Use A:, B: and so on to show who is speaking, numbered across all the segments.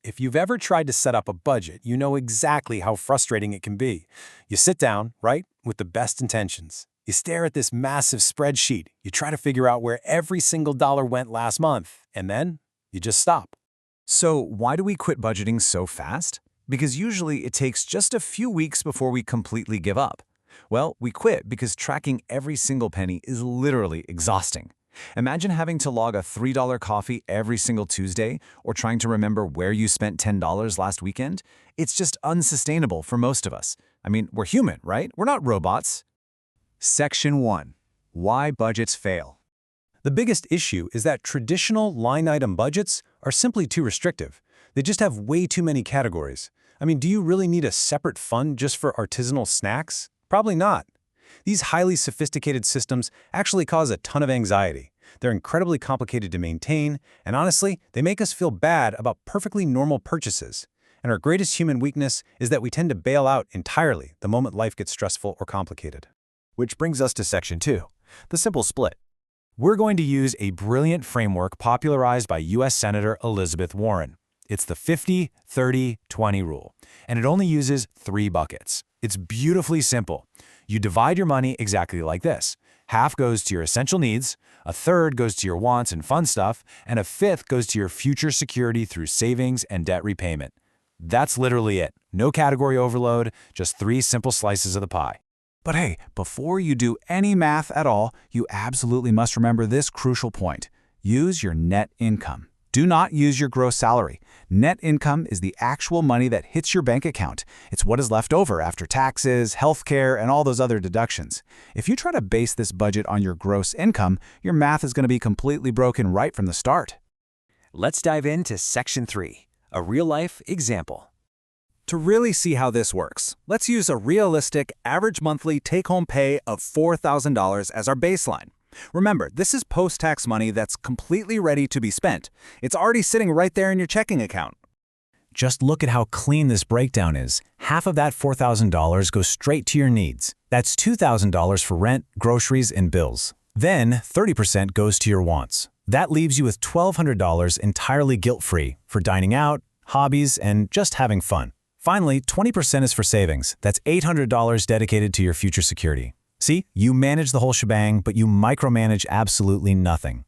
A: If you've ever tried to set up a budget, you know exactly how frustrating it can be. You sit down, right, with the best intentions. You stare at this massive spreadsheet. You try to figure out where every single dollar went last month, and then you just stop.
B: So why do we quit budgeting so fast? Because usually it takes just a few weeks before we completely give up. Well, we quit because tracking every single penny is literally exhausting. Imagine having to log a $3 coffee every single Tuesday or trying to remember where you spent $10 last weekend. It's just unsustainable for most of us. I mean, we're human, right? We're not robots. Section 1. Why budgets fail.
A: The biggest issue is that traditional line-item budgets are simply too restrictive. They just have way too many categories. I mean, do you really need a separate fund just for artisanal snacks? Probably not. These highly sophisticated systems actually cause a ton of anxiety. They're incredibly complicated to maintain, and honestly, they make us feel bad about perfectly normal purchases. And our greatest human weakness is that we tend to bail out entirely the moment life gets stressful or complicated.
B: Which brings us to Section 2, the simple split.
A: We're going to use a brilliant framework popularized by U.S. Senator Elizabeth Warren. It's the 50-30-20 rule, and it only uses 3 buckets. It's beautifully simple. You divide your money exactly like this. Half goes to your essential needs, a third goes to your wants and fun stuff, and a fifth goes to your future security through savings and debt repayment. That's literally it. No category overload, just 3 simple slices of the pie.
B: But hey, before you do any math at all, you absolutely must remember this crucial point. Use your net income. Do not use your gross salary. Net income is the actual money that hits your bank account. It's what is left over after taxes, healthcare, and all those other deductions. If you try to base this budget on your gross income, your math is going to be completely broken right from the start.
C: Let's dive into Section 3, a real-life example.
B: To really see how this works, let's use a realistic average monthly take-home pay of $4,000 as our baseline. Remember, this is post-tax money that's completely ready to be spent. It's already sitting right there in your checking account.
A: Just look at how clean this breakdown is. Half of that $4,000 goes straight to your needs. That's $2,000 for rent, groceries, and bills. Then 30% goes to your wants. That leaves you with $1,200 entirely guilt-free for dining out, hobbies, and just having fun. Finally, 20% is for savings. That's $800 dedicated to your future security. See, you manage the whole shebang, but you micromanage absolutely nothing.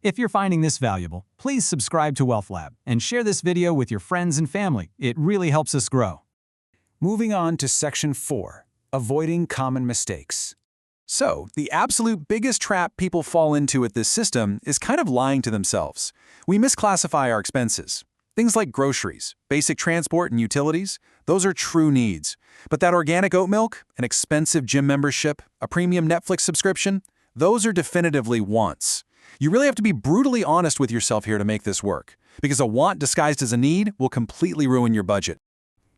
D: If you're finding this valuable, please subscribe to Wealth Lab and share this video with your friends and family. It really helps us grow.
A: Moving on to Section 4, avoiding common mistakes. So, the absolute biggest trap people fall into with this system is kind of lying to themselves. We misclassify our expenses. Things like groceries, basic transport, and utilities, those are true needs. But that organic oat milk, an expensive gym membership, a premium Netflix subscription, those are definitively wants. You really have to be brutally honest with yourself here to make this work, because a want disguised as a need will completely ruin your budget.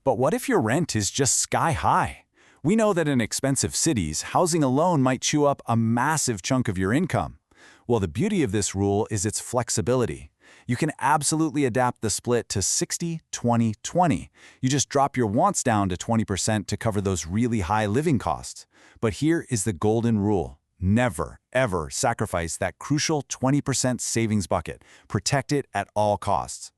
B: But what if your rent is just sky high? We know that in expensive cities, housing alone might chew up a massive chunk of your income. Well, the beauty of this rule is its flexibility. You can absolutely adapt the split to 60-20-20. You just drop your wants down to 20% to cover those really high living costs. But here is the golden rule. Never, ever sacrifice that crucial 20% savings bucket. Protect it at all costs.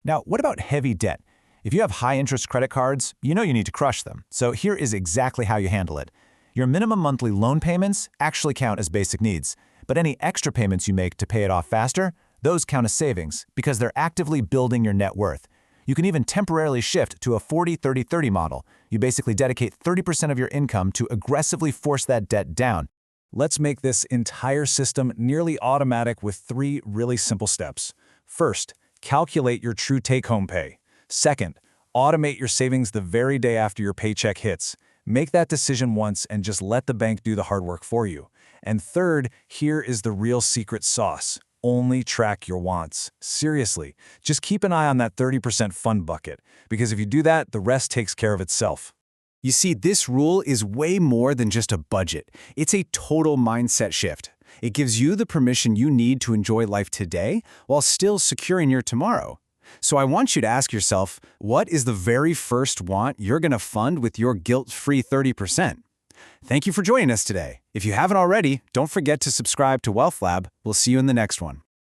B: Now, what about heavy debt? If you have high-interest credit cards, you know you need to crush them. So here is exactly how you handle it. Your minimum monthly loan payments actually count as basic needs, but any extra payments you make to pay it off faster, those count as savings because they're actively building your net worth. You can even temporarily shift to a 40-30-30 model. You basically dedicate 30% of your income to aggressively force that debt down. Let's make this entire system nearly automatic with 3 really simple steps. First, calculate your true take-home pay. Second, automate your savings the very day after your paycheck hits. Make that decision once and just let the bank do the hard work for you. And third, here is the real secret sauce. Only track your wants. Seriously, just keep an eye on that 30% fund bucket, because if you do that, the rest takes care of itself. You see, this rule is way more than just a budget. It's a total mindset shift. It gives you the permission you need to enjoy life today while still securing your tomorrow. So I want you to ask yourself, what is the very first want you're going to fund with your guilt-free 30%? Thank you for joining us today. If you haven't already, don't forget to subscribe to Wealth Lab. We'll see you in the next one.